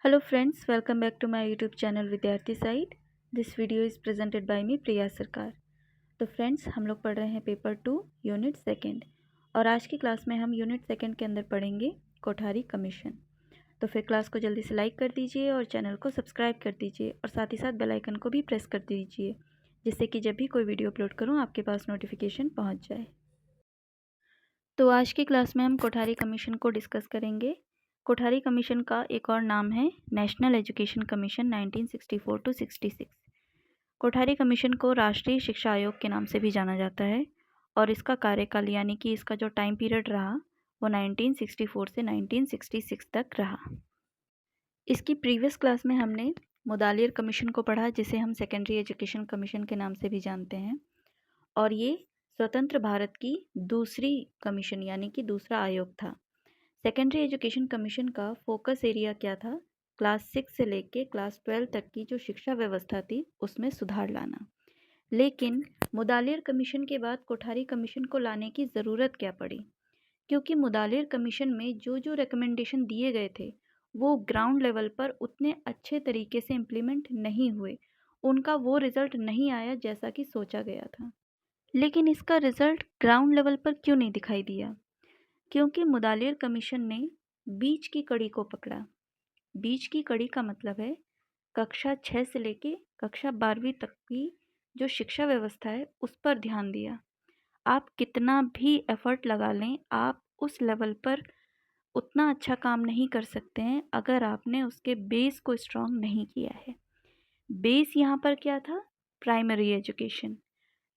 Hello friends, welcome back to my YouTube channel विद्यार्थी side. This video is presented by me Priya Sarkar. तो friends, हम लोग पढ़ रहे हैं पेपर 2 यूनिट सेकंड और आज की क्लास में हम यूनिट सेकंड के अंदर पढ़ेंगे कोठारी कमीशन। तो फिर क्लास को जल्दी से लाइक कर दीजिए और चैनल को सब्सक्राइब कर दीजिए और साथ ही साथ बेल आइकन को भी प्रेस कर दीजिए, जिससे कि जब भी कोई वीडियो अपलोड करूँ आपके पास नोटिफिकेशन पहुँच जाए। तो आज की क्लास में हम कोठारी कमीशन को डिस्कस करेंगे। कोठारी कमीशन का एक और नाम है national education commission 1964 to 66। Kothari commission को राष्ट्रीय शिक्षा आयोग के नाम से भी जाना जाता है और इसका कार्यकाल यानी कि इसका जो टाइम पीरियड रहा वो 1964 से 1966 तक रहा। इसकी प्रीवियस क्लास में हमने मुदालियर कमीशन को पढ़ा, जिसे हम सेकेंडरी एजुकेशन कमीशन के नाम से भी जानते हैं, और ये स्वतंत्र भारत की दूसरी कमीशन यानी कि दूसरा आयोग था। सेकेंडरी एजुकेशन कमीशन का फोकस एरिया क्या था? क्लास 6 से लेके क्लास 12 तक की जो शिक्षा व्यवस्था थी उसमें सुधार लाना। लेकिन मुदालियर कमीशन के बाद कोठारी कमीशन को लाने की ज़रूरत क्या पड़ी? क्योंकि मुदालियर कमीशन में जो जो रिकमेंडेशन दिए गए थे वो ग्राउंड लेवल पर उतने अच्छे तरीके से इम्प्लीमेंट नहीं हुए, उनका वो रिज़ल्ट नहीं आया जैसा कि सोचा गया था। लेकिन इसका रिज़ल्ट ग्राउंड लेवल पर क्यों नहीं दिखाई दिया? क्योंकि मुदालियर कमीशन ने बीच की कड़ी को पकड़ा। बीच की कड़ी का मतलब है कक्षा 6 से लेके कक्षा 12वीं तक की जो शिक्षा व्यवस्था है उस पर ध्यान दिया। आप कितना भी एफर्ट लगा लें, आप उस लेवल पर उतना अच्छा काम नहीं कर सकते हैं अगर आपने उसके बेस को स्ट्रॉन्ग नहीं किया है। बेस यहाँ पर क्या था? Primary education.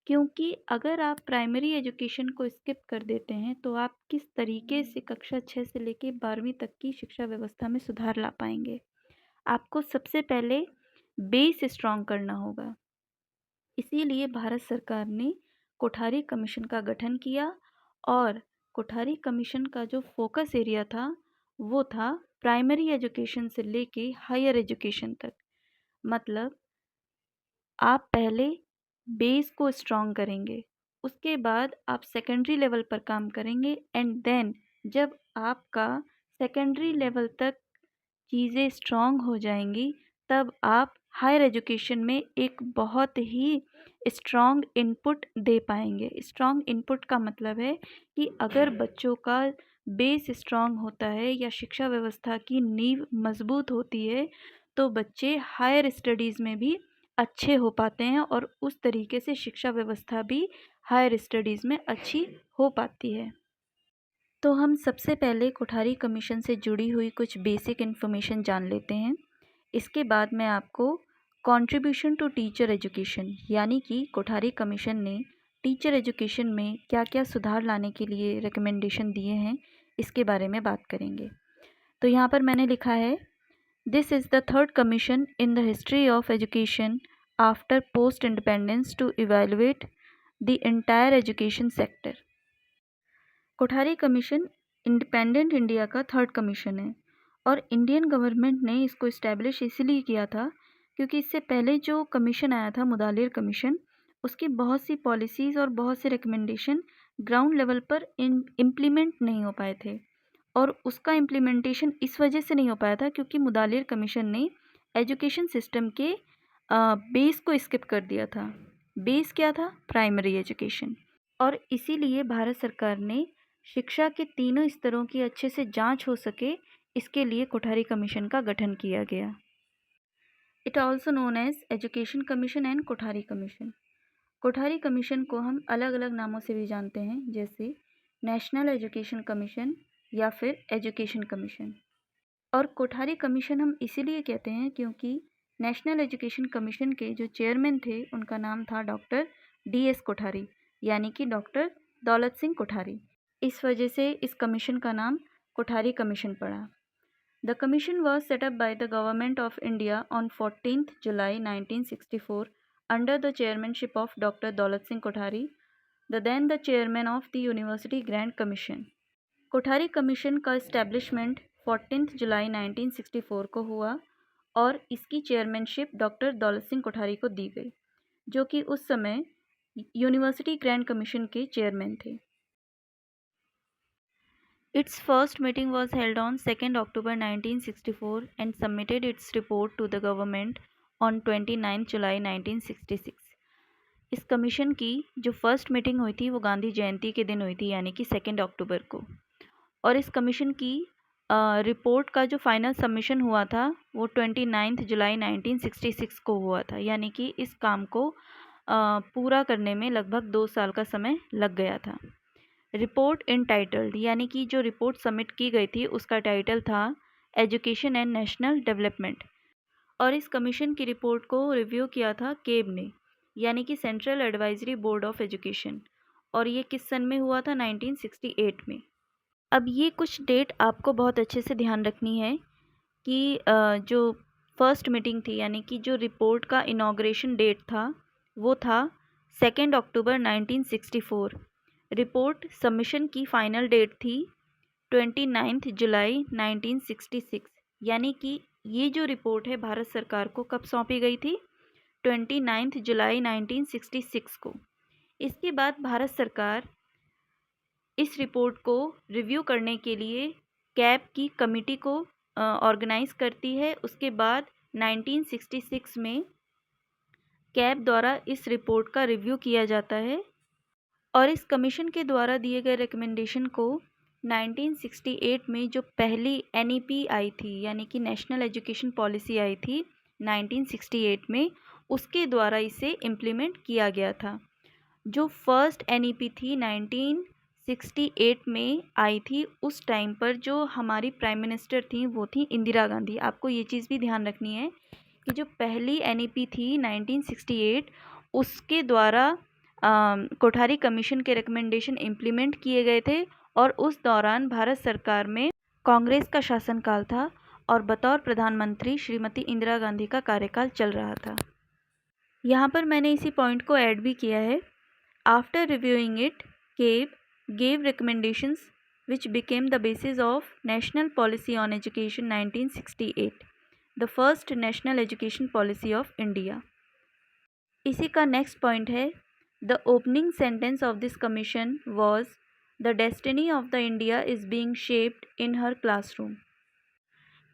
क्योंकि अगर आप प्राइमरी एजुकेशन को स्किप कर देते हैं तो आप किस तरीके से कक्षा 6 से लेकर 12वीं तक की शिक्षा व्यवस्था में सुधार ला पाएंगे? आपको सबसे पहले बेस स्ट्रॉन्ग करना होगा। इसीलिए भारत सरकार ने कोठारी कमीशन का गठन किया और कोठारी कमीशन का जो फोकस एरिया था वो था प्राइमरी एजुकेशन से लेके हायर एजुकेशन तक। मतलब आप पहले बेस को स्ट्रॉन्ग करेंगे, उसके बाद आप सेकेंडरी लेवल पर काम करेंगे एंड देन जब आपका सेकेंडरी लेवल तक चीज़ें स्ट्रॉन्ग हो जाएंगी तब आप हायर एजुकेशन में एक बहुत ही स्ट्रॉन्ग इनपुट दे पाएंगे। स्ट्रॉन्ग इनपुट का मतलब है कि अगर बच्चों का बेस स्ट्रॉन्ग होता है या शिक्षा व्यवस्था की नींव मजबूत होती है तो बच्चे हायर स्टडीज़ में भी अच्छे हो पाते हैं और उस तरीके से शिक्षा व्यवस्था भी हायर स्टडीज़ में अच्छी हो पाती है। तो हम सबसे पहले कोठारी कमीशन से जुड़ी हुई कुछ बेसिक इन्फॉर्मेशन जान लेते हैं। इसके बाद मैं आपको कंट्रीब्यूशन टू टीचर एजुकेशन यानी कि कोठारी कमीशन ने टीचर एजुकेशन में क्या क्या सुधार लाने के लिए रिकमेंडेशन दिए हैं इसके बारे में बात करेंगे। तो यहाँ पर मैंने लिखा है, this is the third commission in the history of education after post independence to evaluate the entire education sector. Kothari commission independent India का थर्ड कमीशन है और इंडियन गवर्नमेंट ने इसको इस्टेब्लिश इसलिए किया था क्योंकि इससे पहले जो कमीशन आया था मुदालियर कमीशन, उसकी बहुत सी पॉलिसीज़ और बहुत से रिकमेंडेशन ग्राउंड लेवल पर इम्प्लीमेंट नहीं हो पाए थे और उसका इम्प्लीमेंटेशन इस वजह से नहीं हो पाया था क्योंकि मुदालियर कमीशन ने एजुकेशन सिस्टम के बेस को स्किप कर दिया था। बेस क्या था? Primary education. और इसीलिए भारत सरकार ने शिक्षा के तीनों स्तरों की अच्छे से जांच हो सके इसके लिए कोठारी कमीशन का गठन किया गया। It also known as education commission and Kothari commission. Kothari commission को हम अलग अलग नामों से भी जानते हैं, जैसे नेशनल एजुकेशन कमीशन या फिर एजुकेशन कमीशन। और कोठारी कमीशन हम इसीलिए कहते हैं क्योंकि नेशनल एजुकेशन कमीशन के जो चेयरमैन थे उनका नाम था डॉक्टर DS कोठारी यानी कि डॉक्टर दौलत सिंह कोठारी। इस वजह से इस कमीशन का नाम कोठारी कमीशन पड़ा। The commission was set up by the government of India on 14th July 1964 under the chairmanship of doctor Daulat Singh Kothari, the then the chairman of the university grand commission. Kothari commission का इस्टेब्लिशमेंट 14th जुलाई 1964 को हुआ और इसकी chairmanship doctor Daulat Singh Kothari को दी गई, जो कि उस समय यूनिवर्सिटी ग्रैंड कमीशन के चेयरमैन थे। Its first meeting was held on 2nd October 1964 and submitted its report to the government on 29 July 1966. इस कमीशन की जो फर्स्ट मीटिंग हुई थी वो गांधी जयंती के दिन हुई थी, यानी कि 2 अक्टूबर को। और इस कमीशन की रिपोर्ट का जो फाइनल सबमिशन हुआ था वो 29 जुलाई 1966 को हुआ था, यानी कि इस काम को पूरा करने में लगभग 2 साल का समय लग गया था। रिपोर्ट इनटाइटल्ड, यानी कि जो रिपोर्ट सबमिट की गई थी उसका टाइटल था एजुकेशन एंड नेशनल डेवलपमेंट। और इस कमीशन की रिपोर्ट को रिव्यू किया था केब ने, यानी कि central advisory board of education. और ये किस सन में हुआ था? 1968 में। अब ये कुछ डेट आपको बहुत अच्छे से ध्यान रखनी है कि जो फर्स्ट मीटिंग थी, यानी कि जो रिपोर्ट का इनॉग्रेशन डेट था वो था 2 अक्टूबर 1964। रिपोर्ट सबमिशन की फ़ाइनल डेट थी 29 जुलाई 1966, यानी कि ये जो रिपोर्ट है भारत सरकार को कब सौंपी गई थी? 29 जुलाई 1966 को। इसके बाद भारत सरकार इस रिपोर्ट को रिव्यू करने के लिए कैब की कमेटी को ऑर्गेनाइज करती है। उसके बाद 1966 में कैब द्वारा इस रिपोर्ट का रिव्यू किया जाता है और इस कमीशन के द्वारा दिए गए रिकमेंडेशन को 1968 में जो पहली NEP आई थी, यानी कि नेशनल एजुकेशन पॉलिसी आई थी 1968 में, उसके द्वारा इसे इम्प्लीमेंट किया गया था। जो फर्स्ट NEP थी 1968 में आई थी, उस टाइम पर जो हमारी प्राइम मिनिस्टर थी वो थी इंदिरा गांधी। आपको ये चीज़ भी ध्यान रखनी है कि जो पहली NEP थी 1968, उसके द्वारा कोठारी कमीशन के रिकमेंडेशन इम्प्लीमेंट किए गए थे और उस दौरान भारत सरकार में कांग्रेस का शासनकाल था और बतौर प्रधानमंत्री श्रीमती इंदिरा गांधी का कार्यकाल चल रहा था। यहाँ पर मैंने इसी पॉइंट को ऐड भी किया है। After reviewing it, cab gave recommendations which became the basis of National Policy on Education 1968, the first national education policy of India. इसी का नेक्स्ट पॉइंट है, the opening sentence of this commission was the destiny of the India is being shaped in her classroom.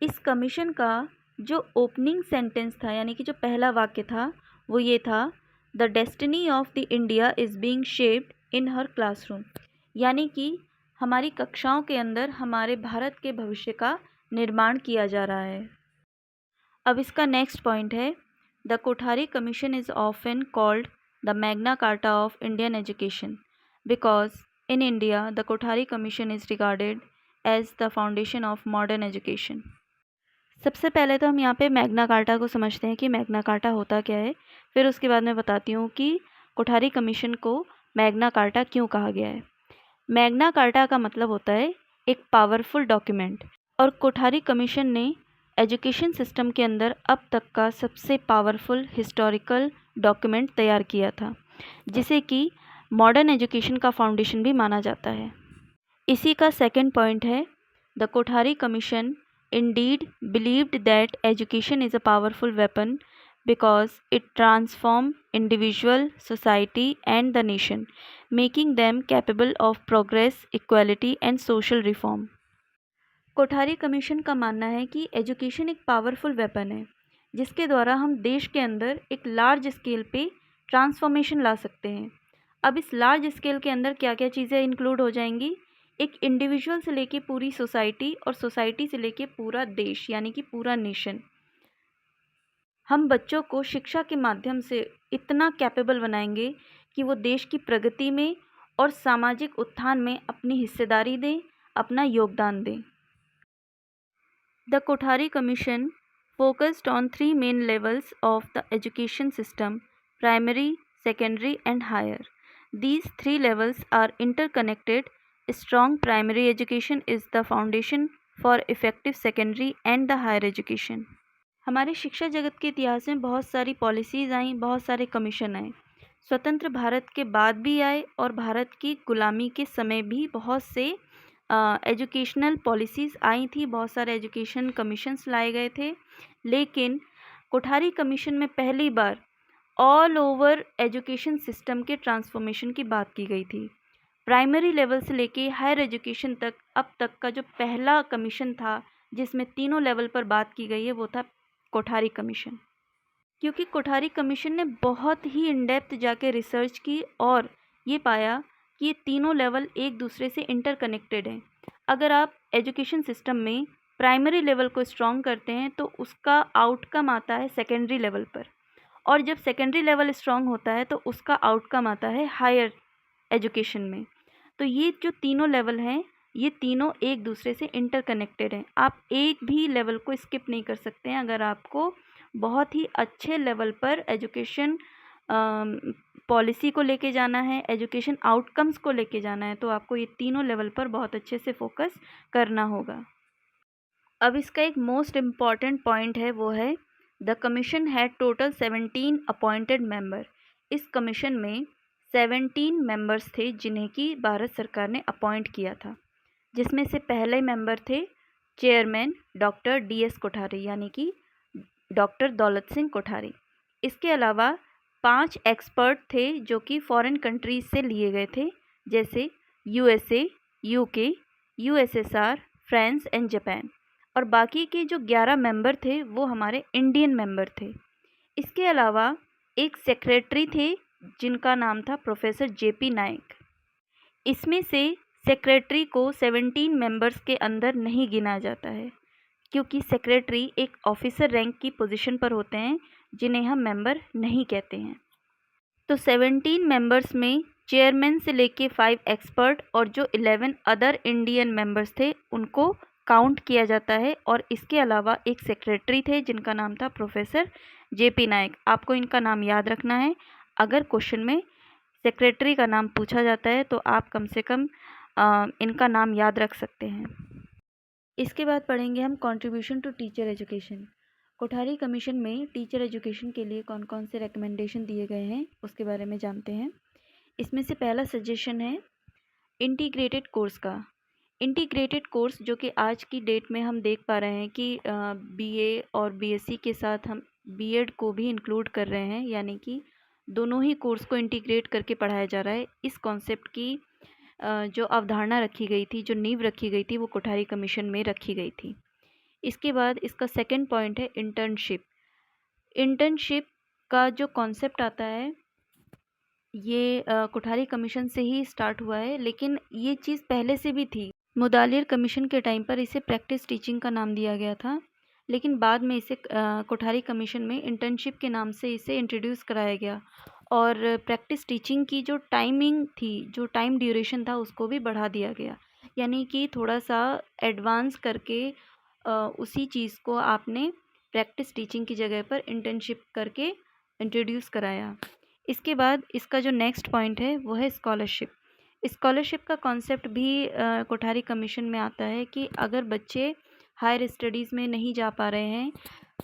इस commission का जो opening sentence था, यानी कि जो पहला वाक्य था, वो ये था, the destiny of the India is being shaped in her classroom, यानी कि हमारी कक्षाओं के अंदर हमारे भारत के भविष्य का निर्माण किया जा रहा है। अब इसका नेक्स्ट पॉइंट है, the Kothari commission is often called the Magna Carta of Indian education because in India the Kothari commission is regarded as the foundation of modern education. सबसे पहले तो हम यहाँ पे मैग्ना कार्टा को समझते हैं कि मैग्ना कार्टा होता क्या है, फिर उसके बाद मैं बताती हूँ कि कोठारी कमीशन को मैग्ना कार्टा क्यों कहा गया है। मैग्ना कार्टा का मतलब होता है एक पावरफुल डॉक्यूमेंट, और कोठारी कमीशन ने एजुकेशन सिस्टम के अंदर अब तक का सबसे पावरफुल हिस्टोरिकल डॉक्यूमेंट तैयार किया था, जिसे कि मॉडर्न एजुकेशन का फाउंडेशन भी माना जाता है। इसी का सेकंड पॉइंट है, the Kothari commission indeed believed that education is a powerful weapon because it transforms individual, society and the nation, making them capable of progress, equality and social reform. Kothari commission का मानना है कि एजुकेशन एक powerful weapon है जिसके द्वारा हम देश के अंदर एक लार्ज स्केल पे ट्रांसफॉर्मेशन ला सकते हैं। अब इस लार्ज स्केल के अंदर क्या क्या चीज़ें इंक्लूड हो जाएंगी? एक इंडिविजुअल से लेके पूरी सोसाइटी और सोसाइटी से लेके पूरा देश, यानी कि पूरा नेशन। हम बच्चों को शिक्षा के माध्यम से इतना कैपेबल बनाएंगे कि वो देश की प्रगति में और सामाजिक उत्थान में अपनी हिस्सेदारी दें, अपना योगदान दें। The Kothari commission focused on 3 main levels of the education system: primary, secondary and higher. These 3 levels are interconnected. Strong primary education is the foundation for effective secondary and the higher education. हमारे शिक्षा जगत के इतिहास में बहुत सारी policies आई, बहुत सारे कमीशन आए। स्वतंत्र भारत के बाद भी आए और भारत की गुलामी के समय भी बहुत से एजुकेशनल पॉलिसीज़ आई थी, बहुत सारे एजुकेशन कमीशंस लाए गए थे। लेकिन कोठारी कमीशन में पहली बार ऑल ओवर एजुकेशन सिस्टम के ट्रांसफॉर्मेशन की बात की गई थी। प्राइमरी लेवल से लेके हायर एजुकेशन तक अब तक का जो पहला कमीशन था जिसमें तीनों लेवल पर बात की गई है वो था कोठारी कमीशन। क्योंकि कोठारी कमीशन ने बहुत ही इन डेप्थ जाके रिसर्च की और ये पाया कि ये तीनों लेवल एक दूसरे से इंटरकनेक्टेड हैं। अगर आप एजुकेशन सिस्टम में प्राइमरी लेवल को स्ट्रॉन्ग करते हैं तो उसका आउटकम आता है सेकेंडरी लेवल पर, और जब सेकेंडरी लेवल स्ट्रॉन्ग होता है तो उसका आउटकम आता है हायर एजुकेशन में। तो ये जो तीनों लेवल हैं ये तीनों एक दूसरे से इंटरकनेक्टेड हैं। आप एक भी लेवल को स्किप नहीं कर सकते हैं अगर आपको बहुत ही अच्छे लेवल पर एजुकेशन पॉलिसी को लेके जाना है, एजुकेशन आउटकम्स को लेके जाना है, तो आपको ये तीनों लेवल पर बहुत अच्छे से फोकस करना होगा। अब इसका एक मोस्ट इम्पॉर्टेंट पॉइंट है वो है the commission had total 17 appointed member. इस कमीशन में 17 मेंबर्स थे जिन्हें कि भारत सरकार ने अपॉइंट किया था, जिसमें से पहले मेंबर थे चेयरमैन डॉक्टर DS कोठारी यानी कि डॉक्टर दौलत सिंह कोठारी। इसके अलावा 5 एक्सपर्ट थे जो कि फॉरेन कंट्रीज से लिए गए थे, जैसे USA, UK, USSR, France and Japan. और बाकी के जो 11 मेंबर थे वो हमारे इंडियन मेंबर थे। इसके अलावा एक सेक्रेटरी थे जिनका नाम था प्रोफेसर JP नायक। इसमें से सेक्रेटरी को 17 मेंबर्स के अंदर नहीं गिना जाता है, क्योंकि सेक्रेटरी एक ऑफिसर रैंक की पोजीशन पर होते हैं जिन्हें हम मेंबर नहीं कहते हैं। तो 17 मेंबर्स में चेयरमैन से लेके 5 एक्सपर्ट और जो 11 अदर इंडियन मेंबर्स थे उनको काउंट किया जाता है, और इसके अलावा एक सेक्रेटरी थे जिनका नाम था प्रोफेसर JP नायक। आपको इनका नाम याद रखना है। अगर क्वेश्चन में सेक्रेटरी का नाम पूछा जाता है तो आप कम से कम इनका नाम याद रख सकते हैं। इसके बाद पढ़ेंगे हम contribution to teacher education. Kothari commission में टीचर एजुकेशन के लिए कौन कौन से रिकमेंडेशन दिए गए हैं उसके बारे में जानते हैं। इसमें से पहला सजेशन है इंटीग्रेटेड कोर्स का। इंटीग्रेटेड कोर्स जो कि आज की डेट में हम देख पा रहे हैं कि BA और BSc के साथ हम B.Ed को भी इंक्लूड कर रहे हैं, यानी कि दोनों ही कोर्स को इंटीग्रेट करके पढ़ाया जा रहा है। इस कॉन्सेप्ट की जो अवधारणा रखी गई थी, जो नींव रखी गई थी, वो कोठारी कमीशन में रखी गई थी। इसके बाद इसका सेकंड पॉइंट है इंटर्नशिप। इंटर्नशिप का जो कॉन्सेप्ट आता है ये कोठारी कमीशन से ही स्टार्ट हुआ है, लेकिन ये चीज़ पहले से भी थी। मुदालिर कमीशन के टाइम पर इसे प्रैक्टिस टीचिंग का नाम दिया गया था, लेकिन बाद में इसे कोठारी कमीशन में इंटर्नशिप के नाम से इसे इंट्रोड्यूस कराया गया, और प्रैक्टिस टीचिंग की जो टाइमिंग थी, जो टाइम ड्यूरेशन था, उसको भी बढ़ा दिया गया। यानी कि थोड़ा सा एडवांस करके उसी चीज़ को आपने प्रैक्टिस टीचिंग की जगह पर इंटर्नशिप करके इंट्रोड्यूस कराया। इसके बाद इसका जो नेक्स्ट पॉइंट है वो है स्कॉलरशिप। स्कॉलरशिप का कॉन्सेप्ट भी कोठारी कमीशन में आता है कि अगर बच्चे हायर स्टडीज़ में नहीं जा पा रहे हैं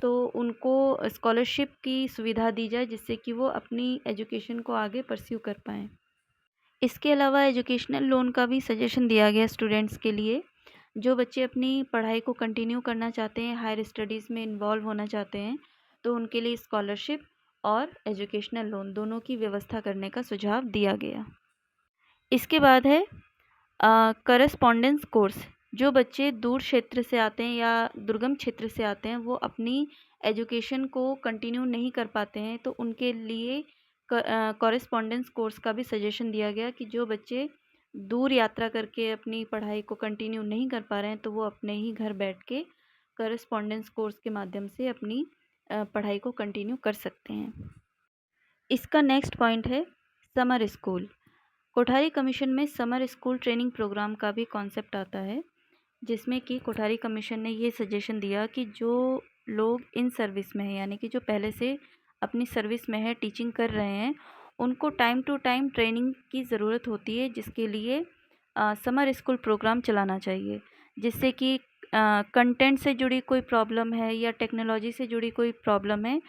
तो उनको स्कॉलरशिप की सुविधा दी जाए, जिससे कि वो अपनी एजुकेशन को आगे परस्यू कर पाएँ। इसके अलावा एजुकेशनल लोन का भी सजेशन दिया गया स्टूडेंट्स के लिए। जो बच्चे अपनी पढ़ाई को कंटिन्यू करना चाहते हैं, हायर स्टडीज़ में इन्वॉल्व होना चाहते हैं, तो उनके लिए स्कॉलरशिप और एजुकेशनल लोन दोनों की व्यवस्था करने का सुझाव दिया गया। इसके बाद है करस्पॉन्डेंस कोर्स। जो बच्चे दूर क्षेत्र से आते हैं या दुर्गम क्षेत्र से आते हैं, वो अपनी एजुकेशन को कंटिन्यू नहीं कर पाते हैं, तो उनके लिए कॉरेस्पॉन्डेंस कोर्स का भी सजेशन दिया गया कि जो बच्चे दूर यात्रा करके अपनी पढ़ाई को कंटिन्यू नहीं कर पा रहे हैं तो वो अपने ही घर बैठ के कॉरेस्पॉन्डेंस कोर्स के माध्यम से अपनी पढ़ाई को कंटिन्यू कर सकते हैं। इसका नेक्स्ट पॉइंट है समर स्कूल। कोठारी कमीशन में समर स्कूल ट्रेनिंग प्रोग्राम का भी कॉन्सेप्ट आता है, जिसमें कि कोठारी कमीशन ने ये सजेशन दिया कि जो लोग इन सर्विस में हैं, यानी कि जो पहले से अपनी सर्विस में है, टीचिंग कर रहे हैं, उनको टाइम टू टाइम ट्रेनिंग की ज़रूरत होती है, जिसके लिए समर स्कूल प्रोग्राम चलाना चाहिए, जिससे कि कंटेंट से जुड़ी कोई प्रॉब्लम है या टेक्नोलॉजी से जुड़ी कोई प्रॉब्लम है,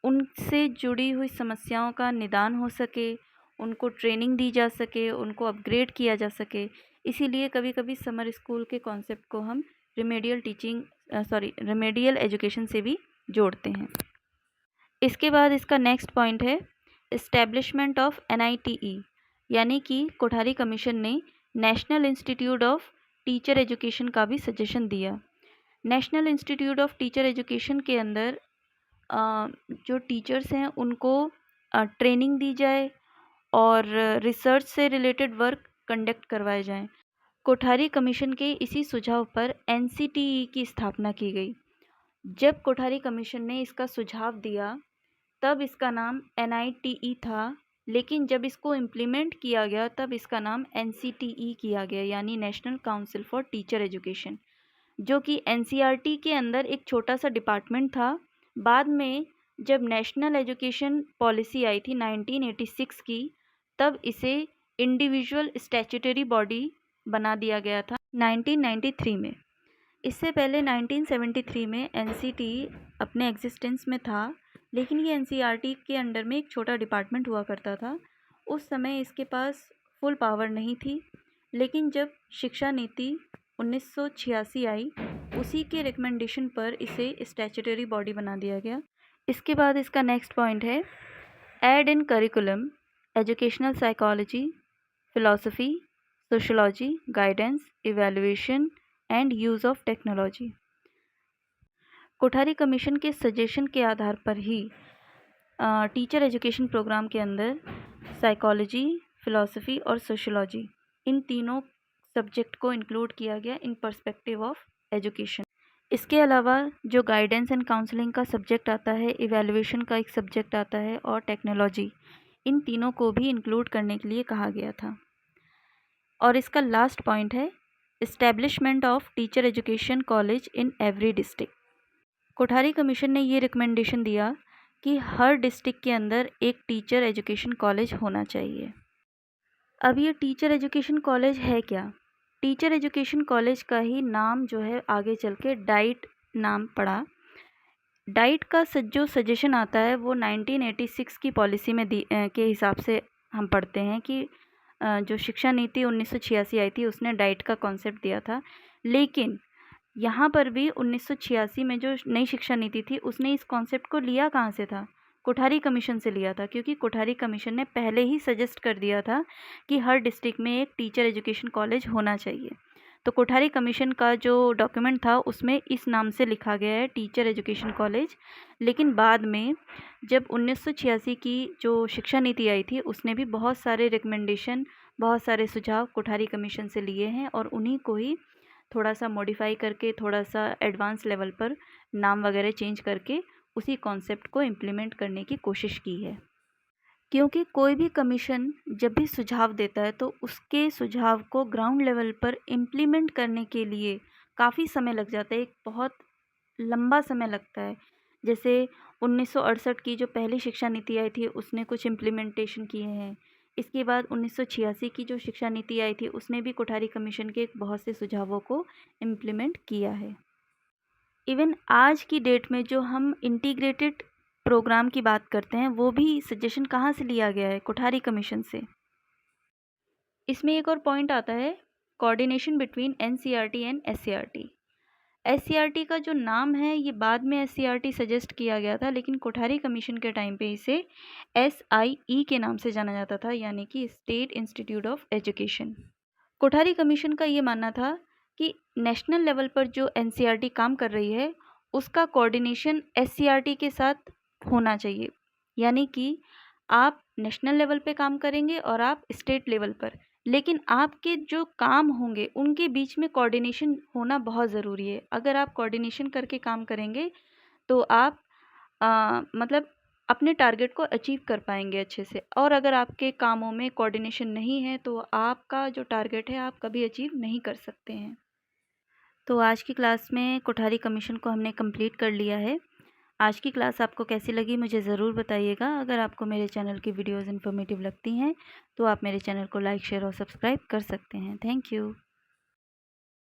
उनसे जुड़ी हुई समस्याओं का निदान हो सके, उनको ट्रेनिंग दी जा सके, उनको अपग्रेड किया जा सके। इसीलिए कभी कभी समर स्कूल के कॉन्सेप्ट को हम रिमेडियल एजुकेशन से भी जोड़ते हैं। इसके बाद इसका नेक्स्ट पॉइंट है इस्टेब्लिशमेंट ऑफ NITE, यानी कि कोठारी कमीशन ने national institute of teacher education का भी सजेशन दिया। National institute of teacher education के अंदर जो टीचर्स हैं उनको ट्रेनिंग दी जाए और रिसर्च से रिलेटेड वर्क कंडक्ट करवाए जाएं। कोठारी कमीशन के इसी सुझाव पर एनसीटीई की स्थापना की गई। जब कोठारी कमीशन ने इसका सुझाव दिया तब इसका नाम एनआईटीई था, लेकिन जब इसको इम्प्लीमेंट किया गया तब इसका नाम एनसीटीई किया गया, यानी national council for teacher education, जो कि एनसीईआरटी के अंदर एक छोटा सा डिपार्टमेंट था। बाद में जब नेशनल एजुकेशन पॉलिसी आई थी 1986 की, तब इसे इंडिविजुअल स्टैट्यूटरी बॉडी बना दिया गया था 1993 में। इससे पहले 1973 में एनसीटीई अपने एग्जिस्टेंस में था, लेकिन ये एनसीईआरटी के अंडर में एक छोटा डिपार्टमेंट हुआ करता था। उस समय इसके पास फुल पावर नहीं थी, लेकिन जब शिक्षा नीति 1986 आई, उसी के रिकमेंडेशन पर इसे स्टैट्यूटरी बॉडी बना दिया गया। इसके बाद इसका नेक्स्ट पॉइंट है add in curriculum educational psychology, philosophy, sociology, guidance, evaluation and use of technology. Kothari commission के सजेशन के आधार पर ही टीचर एजुकेशन प्रोग्राम के अंदर साइकोलॉजी, फिलॉसफी और सोशोलॉजी, इन तीनों सब्जेक्ट को इंक्लूड किया गया इन पर्सपेक्टिव ऑफ एजुकेशन। इसके अलावा जो गाइडेंस एंड काउंसलिंग का सब्जेक्ट आता है, इवैल्यूएशन का एक सब्जेक्ट आता है और टेक्नोलॉजी, इन तीनों को भी इंक्लूड करने के लिए कहा गया था। और इसका लास्ट पॉइंट है establishment of teacher education college in every district. Kothari commission ने ये रिकमेंडेशन दिया कि हर डिस्ट्रिक्ट के अंदर एक टीचर एजुकेशन कॉलेज होना चाहिए। अब ये टीचर एजुकेशन कॉलेज है क्या? टीचर एजुकेशन कॉलेज का ही नाम जो है आगे चल के डाइट नाम पड़ा। डाइट का जो सजेशन आता है वो 1986 की पॉलिसी में के हिसाब से हम पढ़ते हैं कि जो शिक्षा नीति 1986 आई थी उसने डाइट का कॉन्सेप्ट दिया था। लेकिन यहाँ पर भी 1986 में जो नई शिक्षा नीति थी उसने इस कॉन्सेप्ट को लिया कहाँ से था? कोठारी कमीशन से लिया था, क्योंकि कोठारी कमीशन ने पहले ही सजेस्ट कर दिया था कि हर डिस्ट्रिक्ट में एक टीचर एजुकेशन कॉलेज होना चाहिए। तो कोठारी कमीशन का जो डॉक्यूमेंट था उसमें इस नाम से लिखा गया है टीचर एजुकेशन कॉलेज। लेकिन बाद में जब 1986 की जो शिक्षा नीति आई थी उसने भी बहुत सारे रिकमेंडेशन, बहुत सारे सुझाव कोठारी कमीशन से लिए हैं और उन्हीं को ही थोड़ा सा मॉडिफाई करके, थोड़ा सा एडवांस लेवल पर नाम वगैरह चेंज करके उसी कॉन्सेप्ट को इम्प्लीमेंट करने की कोशिश की है। क्योंकि कोई भी कमीशन जब भी सुझाव देता है तो उसके सुझाव को ग्राउंड लेवल पर इम्प्लीमेंट करने के लिए काफ़ी समय लग जाता है, एक बहुत लंबा समय लगता है। जैसे 1968 की जो पहली शिक्षा नीति आई थी उसने कुछ इम्प्लीमेंटेशन किए हैं। इसके बाद 1986 की जो शिक्षा नीति आई थी उसने भी कोठारी कमीशन के बहुत से सुझावों को इम्प्लीमेंट किया है। इवन आज की डेट में जो हम इंटीग्रेटेड प्रोग्राम की बात करते हैं वो भी सजेशन कहाँ से लिया गया है? कोठारी कमीशन से। इसमें एक और पॉइंट आता है coordination between NCERT and SCERT. SCERT का जो नाम है ये बाद में एससीईआरटी सजेस्ट किया गया था, लेकिन कोठारी कमीशन के टाइम पे इसे एसआईई के नाम से जाना जाता था, यानी कि state institute of education. Kothari commission का ये मानना था कि नेशनल लेवल पर जो एनसीईआरटी काम कर रही है उसका कोऑर्डिनेशन एससीईआरटी के साथ होना चाहिए, यानी कि आप नेशनल लेवल पे काम करेंगे और आप स्टेट लेवल पर, लेकिन आपके जो काम होंगे उनके बीच में कोऑर्डिनेशन होना बहुत ज़रूरी है। अगर आप कोऑर्डिनेशन करके काम करेंगे तो आप मतलब अपने टारगेट को अचीव कर पाएंगे अच्छे से, और अगर आपके कामों में कोऑर्डिनेशन नहीं है तो आपका जो टारगेट है आप कभी अचीव नहीं कर सकते हैं। तो आज की क्लास में कोठारी कमीशन को हमने कंप्लीट कर लिया है। आज की क्लास आपको कैसी लगी मुझे ज़रूर बताइएगा। अगर आपको मेरे चैनल की वीडियोज़ इन्फॉर्मेटिव लगती हैं तो आप मेरे चैनल को लाइक, शेयर और सब्सक्राइब कर सकते हैं। Thank you.